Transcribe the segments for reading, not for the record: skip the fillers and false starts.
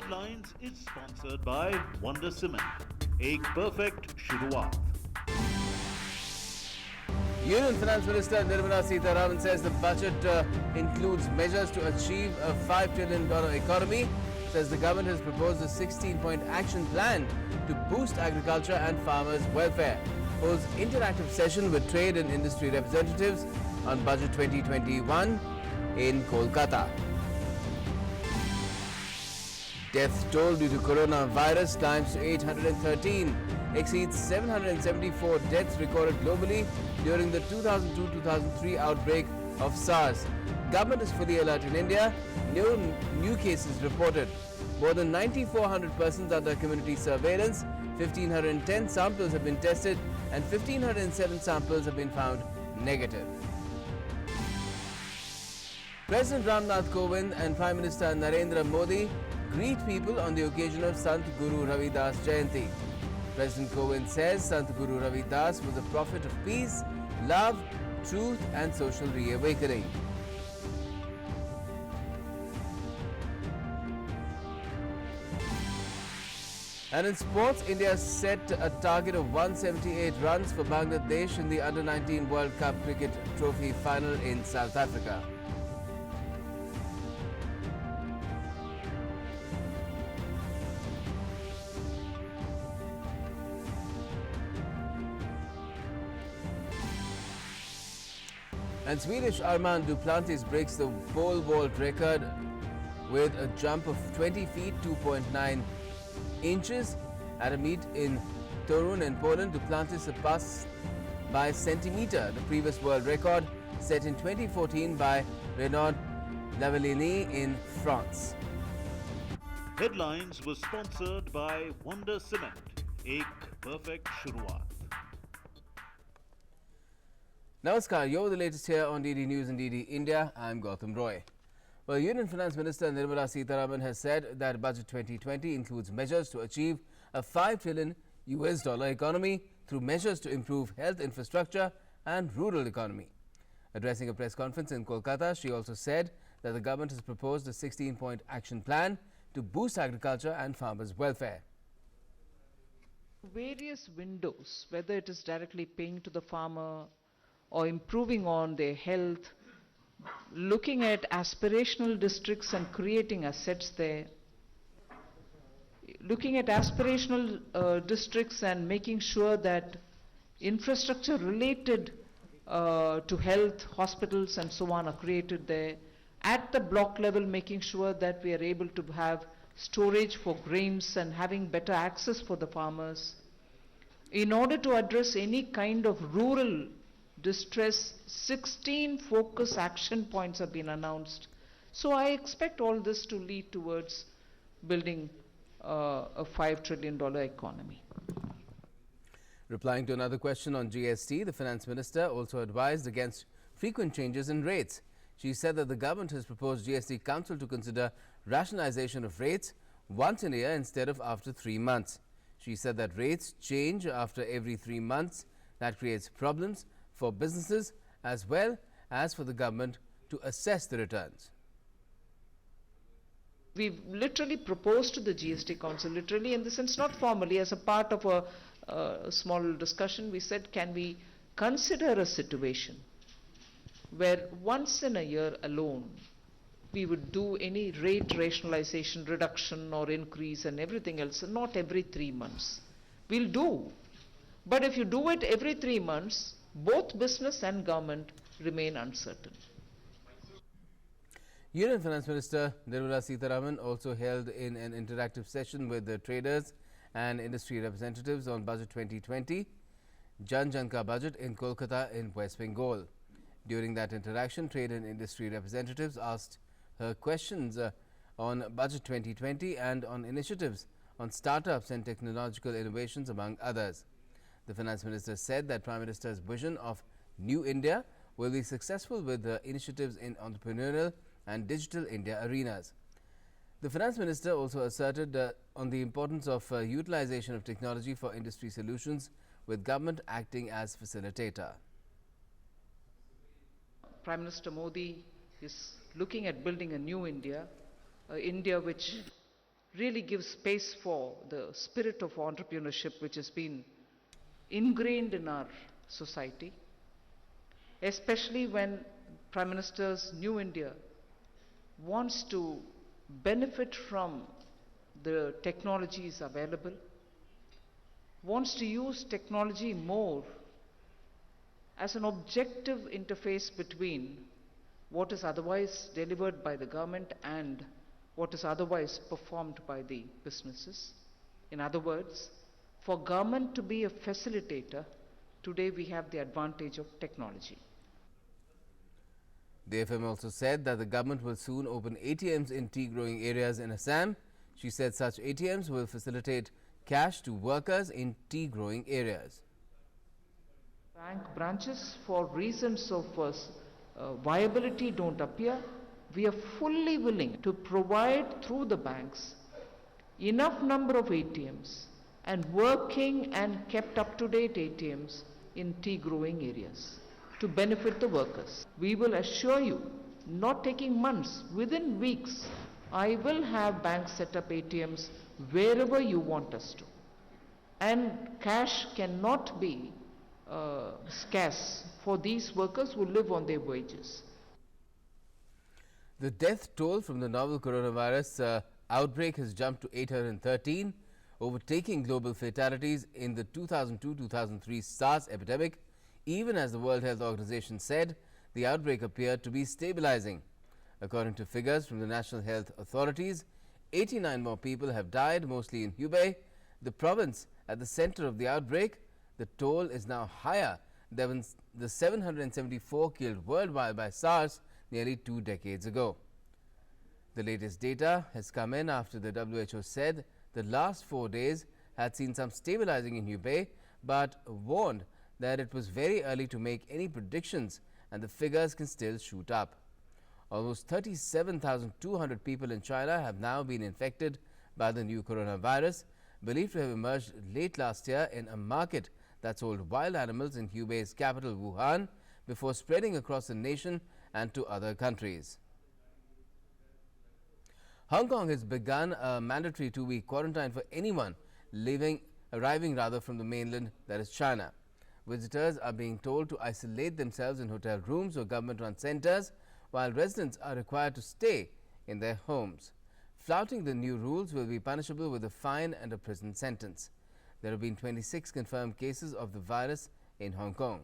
Headlines is sponsored by Wonder Cement. एक perfect शुरुआत. Union Finance Minister Nirmala Sitharaman says the budget includes measures to achieve a $5 trillion economy. Says the government has proposed a 16-point action plan to boost agriculture and farmers' welfare. Holds interactive session with trade and industry representatives on Budget 2021 in Kolkata. Death toll due to coronavirus climbs to 813, exceeds 774 deaths recorded globally during the 2002-2003 outbreak of SARS. Government is fully alert in India. No new cases reported. More than 9,400 persons under community surveillance. 1,510 samples have been tested and 1,507 samples have been found negative. President Ramnath Kovind and Prime Minister Narendra Modi greet people on the occasion of Sant Guru Ravi Vedas Jayanti. President Kovind says Sant Guru Ravi Vedas was a prophet of peace, love, truth and social reawakening. And in sports, India set a target of 178 runs for Bangladesh in the Under-19 World Cup Cricket Trophy final in South Africa. And Swedish Armand Duplantis breaks the pole vault record with a jump of 20 feet, 2.9 inches at a meet in Torun in Poland. Duplantis surpassed by a centimeter the previous world record set in 2014 by Renaud Lavellini in France. Headlines was sponsored by Wonder Cement. एक perfect शुरुआत. Namaskar, you're the latest here on DD News and DD India. I'm Gautam Roy. Well, Union Finance Minister Nirmala Sitharaman has said that Budget 2020 includes measures to achieve a $5 trillion economy through measures to improve health infrastructure and rural economy. Addressing a press conference in Kolkata, she also said that the government has proposed a 16-point action plan to boost agriculture and farmers' welfare. Various windows, whether it is directly paying to the farmer or improving on their health, looking at aspirational districts and creating assets there, looking at aspirational districts and making sure that infrastructure related to health, hospitals and so on are created there. At the block level, making sure that we are able to have storage for grains and having better access for the farmers. In order to address any kind of rural distress, 16 focus action points have been announced. So I expect all this to lead towards building a $5 trillion economy. Replying to another question on GST, the Finance Minister also advised against frequent changes in rates. She said that the government has proposed GST Council to consider rationalization of rates once in a year instead of after 3 months. She said that rates change after every 3 months. That creates problems for businesses as well as for the government to assess the returns. We've literally proposed to the GST Council, literally in the sense not formally, as a part of a small discussion, we said, can we consider a situation where once in a year alone we would do any rate rationalization, reduction or increase and everything else, not every 3 months. We'll do. But if you do it every 3 months, both business and government remain uncertain. Union Finance Minister Nirmala Sitharaman also held in an interactive session with the traders and industry representatives on Budget 2020, Jan Jan Ka Budget in Kolkata in West Bengal. During that interaction, trade and industry representatives asked her questions on Budget 2020 and on initiatives on startups and technological innovations, among others. The Finance Minister said that Prime Minister's vision of New India will be successful with initiatives in entrepreneurial and digital India arenas. The Finance Minister also asserted on the importance of utilization of technology for industry solutions, with government acting as facilitator. Prime Minister Modi is looking at building a new India, India which really give space for the spirit of entrepreneurship which has been ingrained in our society, especially when Prime Minister's New India wants to benefit from the technologies available, wants to use technology more as an objective interface between what is otherwise delivered by the government and what is otherwise performed by the businesses. In other words, for government to be a facilitator, today we have the advantage of technology. The FM also said that the government will soon open ATMs in tea-growing areas in Assam. She said such ATMs will facilitate cash to workers in tea-growing areas. Bank branches, for reasons of viability, don't appear. We are fully willing to provide through the banks enough number of ATMs and working and kept up-to-date ATMs in tea-growing areas to benefit the workers. We will assure you, not taking months, within weeks, I will have banks set up ATMs wherever you want us to. And cash cannot be scarce for these workers who live on their wages. The death toll from the novel coronavirus outbreak has jumped to 813, overtaking global fatalities in the 2002-2003 SARS epidemic. Even as the World Health Organization said, the outbreak appeared to be stabilizing. According to figures from the national health authorities, 89 more people have died, mostly in Hubei, the province at the center of the outbreak. The toll is now higher than the 774 killed worldwide by SARS nearly 2 decades ago. The latest data has come in after the WHO said the last 4 days had seen some stabilizing in Hubei, but warned that it was very early to make any predictions and the figures can still shoot up. Almost 37,200 people in China have now been infected by the new coronavirus, believed to have emerged late last year in a market that sold wild animals in Hubei's capital Wuhan before spreading across the nation and to other countries. Hong Kong has begun a mandatory 2-week quarantine for anyone arriving from the mainland, that is China. Visitors are being told to isolate themselves in hotel rooms or government-run centers, while residents are required to stay in their homes. Flouting the new rules will be punishable with a fine and a prison sentence. There have been 26 confirmed cases of the virus in Hong Kong.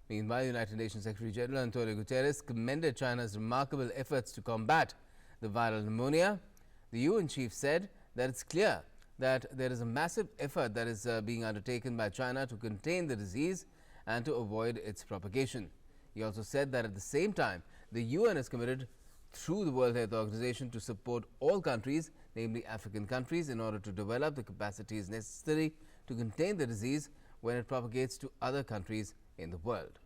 Meanwhile, United Nations Secretary General Antonio Gutteres commended China's remarkable efforts to combat the viral pneumonia. The UN chief said that it's clear that there is a massive effort that is being undertaken by China to contain the disease and to avoid its propagation. He also said that at the same time, the UN is committed through the World Health Organization to support all countries, namely African countries, in order to develop the capacities necessary to contain the disease when it propagates to other countries in the world.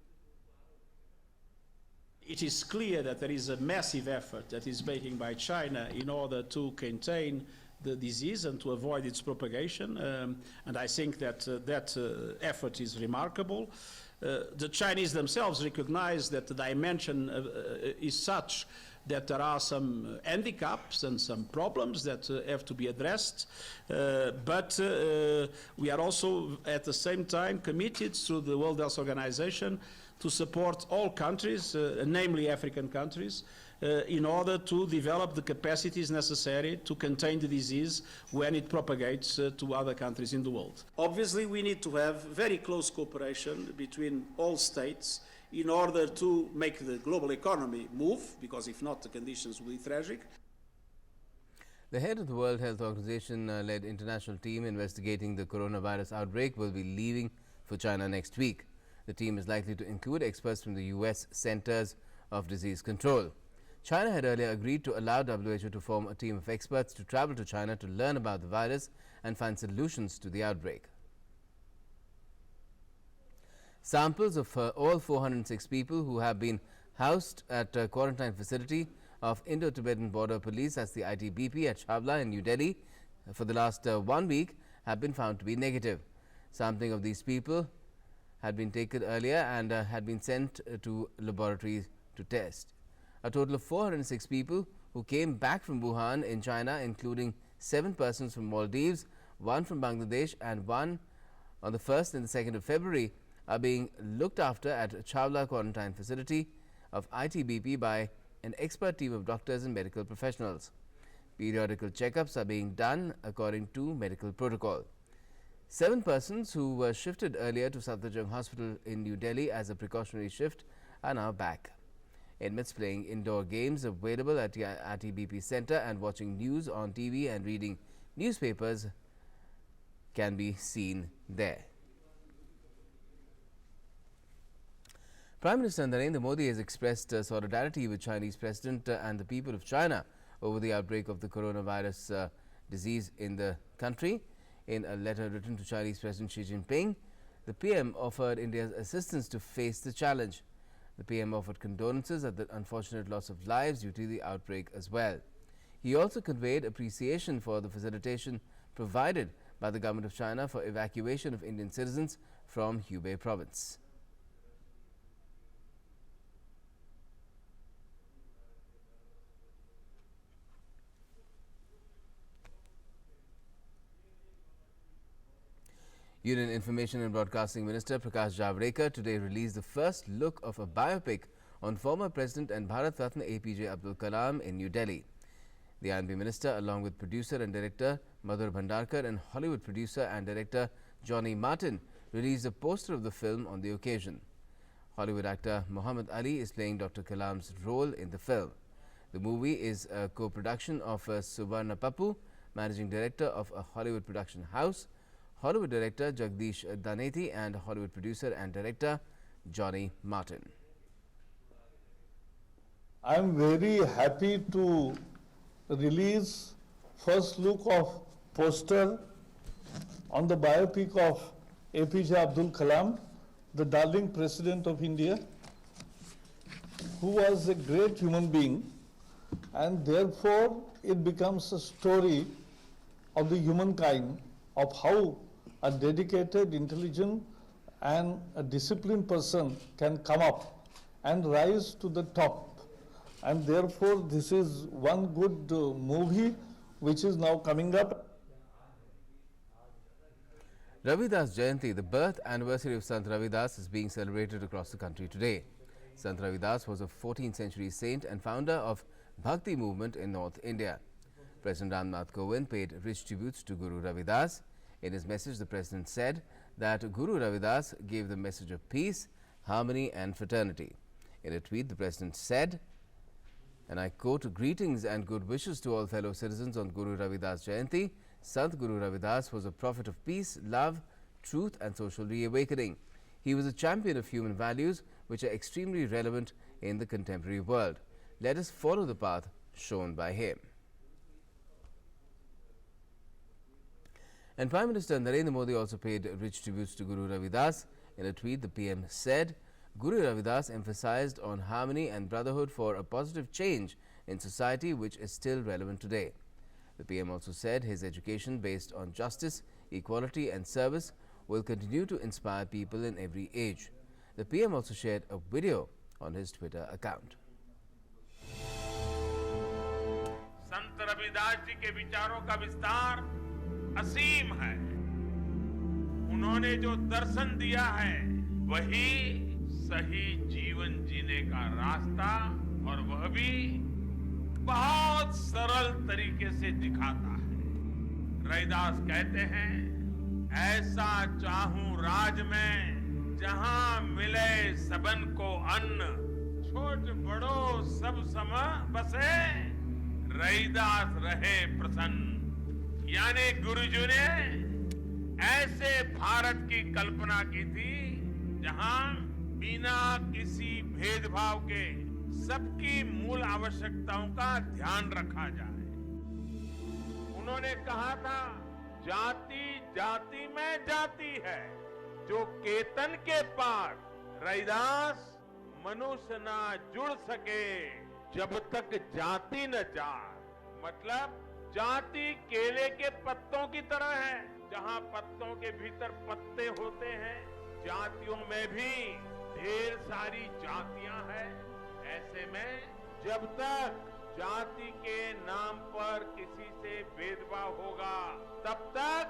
It is clear that there is a massive effort that is making by China in order to contain the disease and to avoid its propagation, and I think that that effort is remarkable. The Chinese themselves recognize that the dimension is such that there are some handicaps and some problems that have to be addressed, but we are also at the same time committed through the World Health Organization to support all countries, namely African countries, in order to develop the capacities necessary to contain the disease when it propagates to other countries in the world. Obviously, we need to have very close cooperation between all states in order to make the global economy move, because if not, the conditions will be tragic. The head of the World Health Organization led international team investigating the coronavirus outbreak will be leaving for China next week. The team is likely to include experts from the US Centers of Disease Control. China had earlier agreed to allow WHO to form a team of experts to travel to China to learn about the virus and find solutions to the outbreak. Samples of all 406 people who have been housed at a quarantine facility of Indo-Tibetan Border Police, as the ITBP, at Chavla in New Delhi for the last 1 week have been found to be negative. Sampling of these people had been taken earlier and had been sent to laboratories to test. A total of 406 people who came back from Wuhan in China, including 7 persons from Maldives, 1 from Bangladesh and 1 on the 1st and the 2nd of February, are being looked after at Chawla Quarantine Facility of ITBP by an expert team of doctors and medical professionals. Periodical checkups are being done according to medical protocol. 7 persons who were shifted earlier to Safdarjung Hospital in New Delhi as a precautionary shift are now back. Inmates playing indoor games available at the ITBP Centre and watching news on TV and reading newspapers can be seen there. Prime Minister Narendra Modi has expressed solidarity with Chinese President and the people of China over the outbreak of the coronavirus disease in the country. In a letter written to Chinese President Xi Jinping, the PM offered India's assistance to face the challenge. The PM offered condolences at the unfortunate loss of lives due to the outbreak as well. He also conveyed appreciation for the facilitation provided by the government of China for evacuation of Indian citizens from Hubei province. Union Information and Broadcasting Minister Prakash Javadekar today released the first look of a biopic on former President and Bharat Ratna APJ Abdul Kalam in New Delhi. The INB Minister, along with producer and director Madhur Bhandarkar and Hollywood producer and director Johnny Martin, released a poster of the film on the occasion. Hollywood actor Muhammad Ali is playing Dr. Kalam's role in the film. The movie is a co-production of Suvarna Pappu, managing director of a Hollywood production house, Hollywood director Jagdish Daneti and Hollywood producer and director Johnny Martin. I am very happy to release first look of poster on the biopic of APJ Abdul Kalam, the darling President of India, who was a great human being, and therefore it becomes a story of the humankind, of how a dedicated, intelligent and a disciplined person can come up and rise to the top. And therefore this is one good movie which is now coming up. Ravi Vedas Jayanti, the birth anniversary of Sant Ravi Vedas, is being celebrated across the country today. Sant Ravi Vedas was a 14th century saint and founder of Bhakti movement in North India. President Ramnath Kovind paid rich tributes to Guru Ravi Vedas. In his message, the President said that Guru Ravi Vedas gave the message of peace, harmony and fraternity. In a tweet, the President said, and I quote, "Greetings and good wishes to all fellow citizens on Guru Ravi Vedas Jayanti. Sant Guru Ravi Vedas was a prophet of peace, love, truth and social reawakening. He was a champion of human values which are extremely relevant in the contemporary world. Let us follow the path shown by him." And Prime Minister Narendra Modi also paid rich tributes to Guru Ravi Vedas. In a tweet, the PM said, Guru Ravi Vedas emphasized on harmony and brotherhood for a positive change in society which is still relevant today. The PM also said his education based on justice, equality and service will continue to inspire people in every age. The PM also shared a video on his Twitter account. संत रविदास जी के विचारों का विस्तार असीम है। उन्होंने जो दर्शन दिया है वही सही जीवन जीने का रास्ता, और वह भी बहुत सरल तरीके से दिखाता है। रविदास कहते हैं, ऐसा चाहूं राज में जहां मिले सबन को अन्न, छोट बड़ो सब सम बसे, रविदास रहे प्रसन्न। यानी गुरुजी ने ऐसे भारत की कल्पना की थी जहां बिना किसी भेदभाव के सबकी मूल आवश्यकताओं का ध्यान रखा जाए। उन्होंने कहा था, जाति जाति में जाति है, जो केतन के पार। रविदास, मनुष्य ना जुड़ सके जब तक जाति न जाए। मतलब जाति केले के पत्तों की तरह है, जहां पत्तों के भीतर पत्ते होते हैं, जातियों में भी ढेर सारी जातियां हैं। ऐसे में जब तक जाति के नाम पर किसी से भेदभाव होगा, तब तक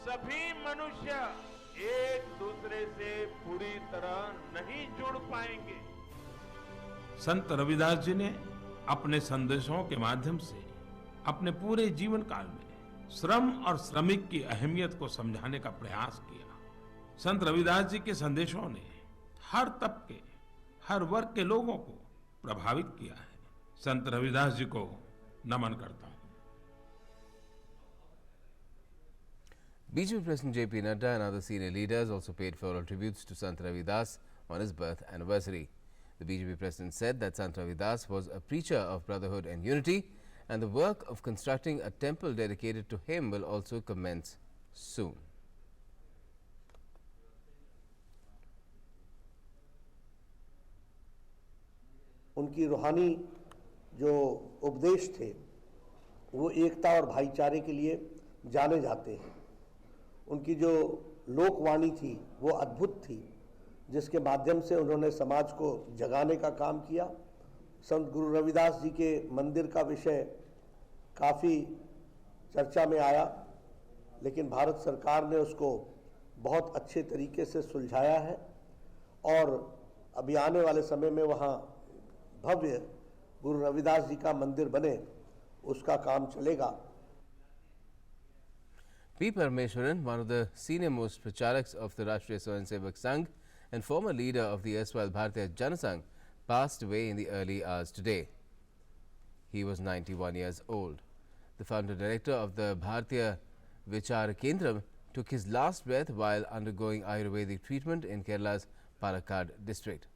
सभी मनुष्य एक दूसरे से पूरी तरह नहीं जुड़ पाएंगे। संत रविदास जी ने अपने संदेशों के माध्यम से अपने पूरे जीवन काल में श्रम और श्रमिक की अहमियत को समझाने का प्रयास किया। संत रविदास जी के संदेशों ने हर तबके, हर वर्ग के लोगों को प्रभावित किया है। संत रविदास जी को नमन करता हूं। BJP President J.P. Nadda and other senior leaders also paid floral tributes to Sant Ravidas on his birth anniversary. The BJP President said that Sant Ravidas was a preacher of brotherhood and unity, and the work of constructing a temple dedicated to him will also commence soon. उनकी रूहानी जो उपदेश थे वो एकता और भाईचारे के लिए जाने जाते हैं। उनकी जो लोकवाणी थी वो अद्भुत थी, जिसके माध्यम से उन्होंने समाज को जगाने का काम किया। संत गुरु रविदास जी के मंदिर का विषय काफ़ी चर्चा में आया, लेकिन भारत सरकार ने उसको बहुत अच्छे तरीके से सुलझाया है और अभी आने वाले समय में वहाँ भव्य गुरु रविदास जी का मंदिर बने, उसका काम चलेगा। P. Parameswaran, one of the senior most pracharaks of the Rashtriya Swayamsevak Sangh and former leader of the erstwhile Bharatiya Janasangh, passed away in the early hours today. He was 91 years old. The founder director of the Bharatiya Vichar Kendram took his last breath while undergoing Ayurvedic treatment in Kerala's Palakkad district.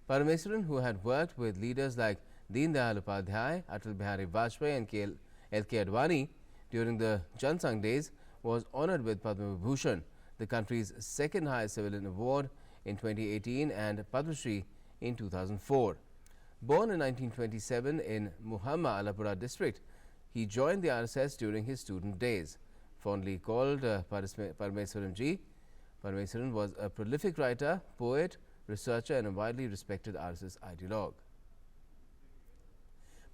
Parameswaran, who had worked with leaders like Deen Dayal Upadhyay, Atal Bihari Vajpayee and L.K. Advani during the Jansangh days, was honoured with Padma Vibhushan, the country's second highest civilian award, in 2018 and Padma Shri in 2004. Born in 1927 in Muhamma Alapura district, he joined the RSS during his student days. Fondly called Parameswaran Ji, Parameswaran was a prolific writer, poet, researcher and a widely respected RSS ideologue.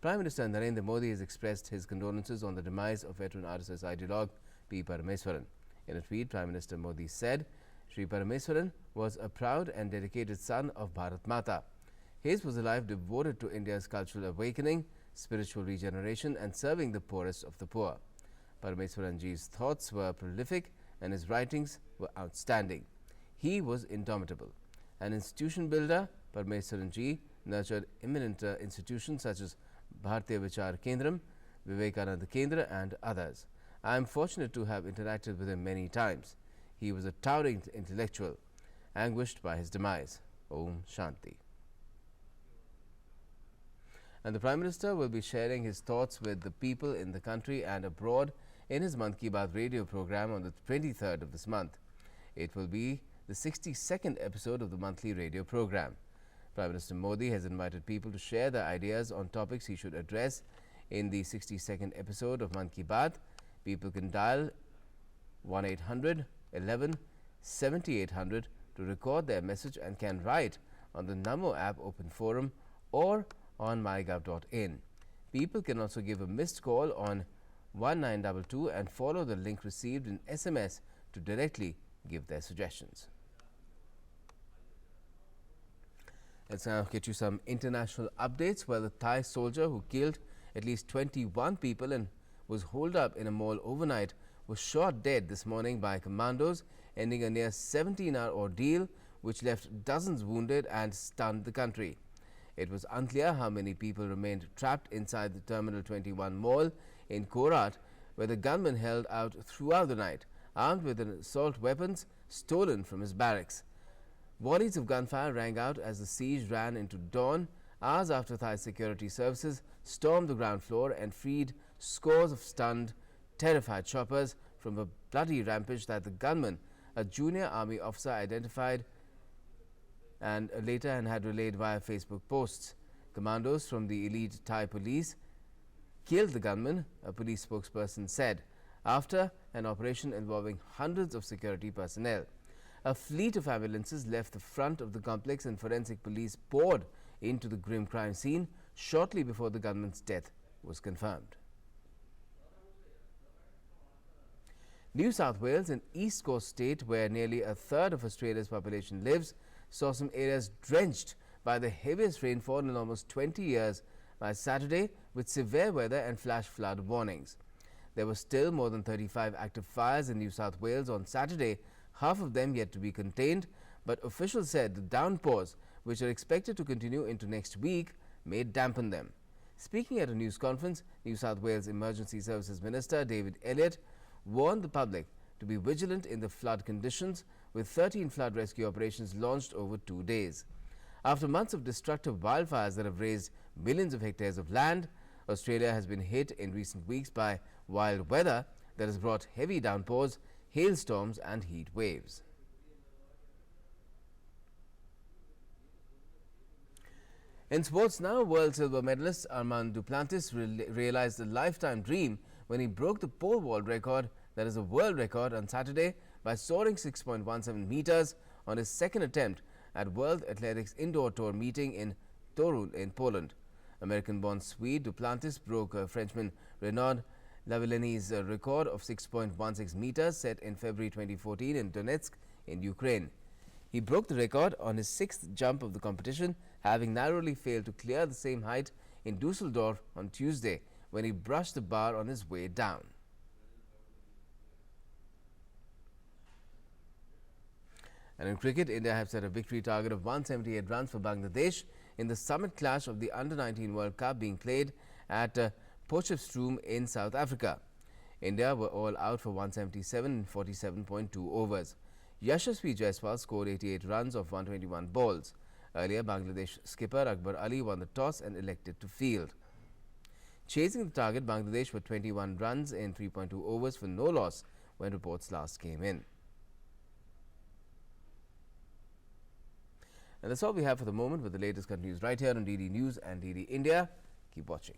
Prime Minister Narendra Modi has expressed his condolences on the demise of veteran RSS ideologue P. Parameswaran. In a tweet, Prime Minister Modi said, Shri Parameswaran was a proud and dedicated son of Bharat Mata. His was a life devoted to India's cultural awakening, spiritual regeneration and serving the poorest of the poor. Parameswaran Ji's thoughts were prolific and his writings were outstanding. He was indomitable. An institution builder, Parameswaran Ji nurtured eminent institutions such as Bharatiya Vichar Kendram, Vivekananda Kendra and others. I am fortunate to have interacted with him many times. He was a towering intellectual, anguished by his demise. Om Shanti. And the Prime Minister will be sharing his thoughts with the people in the country and abroad in his Mann Ki Baat radio program on the 23rd of this month. It will be the 62nd episode of the monthly radio program. Prime Minister Modi has invited people to share their ideas on topics he should address in the 62nd episode of Mann Ki Baat. People can dial 1-800-11-7800 to record their message and can write on the Namo app open forum or on mygov.in. People can also give a missed call on 1922 and follow the link received in SMS to directly give their suggestions. Let's now get you some international updates. Where the Thai soldier who killed at least 21 people and was holed up in a mall overnight was shot dead this morning by commandos, ending a near 17-hour ordeal which left dozens wounded and stunned the country. It was unclear how many people remained trapped inside the Terminal 21 mall in Korat, where the gunman held out throughout the night, armed with assault weapons stolen from his barracks. Volleys of gunfire rang out as the siege ran into dawn, hours after Thai security services stormed the ground floor and freed scores of stunned, terrified shoppers from a bloody rampage that the gunman, a junior army officer, identified and later had relayed via Facebook posts. Commandos from the elite Thai police killed the gunman, a police spokesperson said. After an operation involving hundreds of security personnel. A fleet of ambulances left the front of the complex and forensic police poured into the grim crime scene shortly before the gunman's death was confirmed. New South Wales, an East Coast state where nearly a third of Australia's population lives, saw some areas drenched by the heaviest rainfall in almost 20 years by Saturday, with severe weather and flash flood warnings. There were still more than 35 active fires in New South Wales on Saturday, half of them yet to be contained, but officials said the downpours, which are expected to continue into next week, may dampen them. Speaking at a news conference, New South Wales Emergency Services Minister David Elliott warned the public to be vigilant in the flood conditions, with 13 flood rescue operations launched over 2 days. After months of destructive wildfires that have razed millions of hectares of land, Australia has been hit in recent weeks by wild weather that has brought heavy downpours, hailstorms and heat waves. In sports now, world silver medalist Armand Duplantis realized a lifetime dream when he broke the pole vault record, that is a world record, on Saturday by soaring 6.17 meters on his second attempt at World Athletics Indoor Tour meeting in Torun in Poland. American-born Swede Duplantis broke Frenchman Renaud Lavilleni's record of 6.16 meters set in February 2014 in Donetsk in Ukraine. He broke the record on his sixth jump of the competition, having narrowly failed to clear the same height in Dusseldorf on Tuesday when he brushed the bar on his way down. And in cricket, India have set a victory target of 178 runs for Bangladesh in the summit clash of the Under-19 World Cup being played at Potchefstroom in South Africa. India were all out for 177 in 47.2 overs. Yashasvi Jaiswal scored 88 runs off 121 balls. Earlier, Bangladesh skipper Akbar Ali won the toss and elected to field. Chasing the target, Bangladesh were 21 runs in 3.2 overs for no loss when reports last came in. And that's all we have for the moment, with the latest continues right here on DD News and DD India. Keep watching.